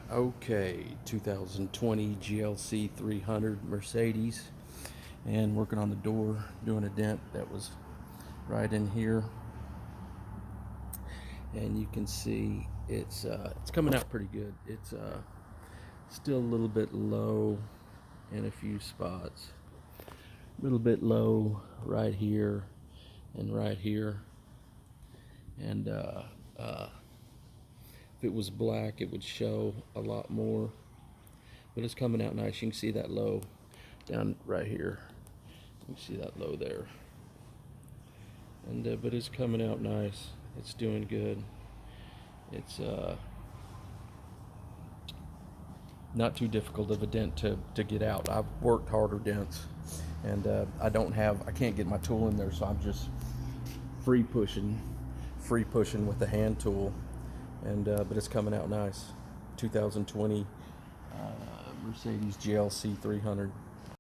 Okay, 2020 GLC 300 Mercedes, and working on the door, doing a dent that was right in here, and you can see it's coming out pretty good. It's still a little bit low in a few spots, a little bit low right here and right here, and if it was black, it would show a lot more, but it's coming out nice. You can see that low down right here. You can see that low there, and but it's coming out nice. It's doing good. It's not too difficult of a dent to get out. I've worked harder dents, and I can't get my tool in there, so I'm just free pushing with the hand tool, and but it's coming out nice. 2020 Mercedes GLC 300.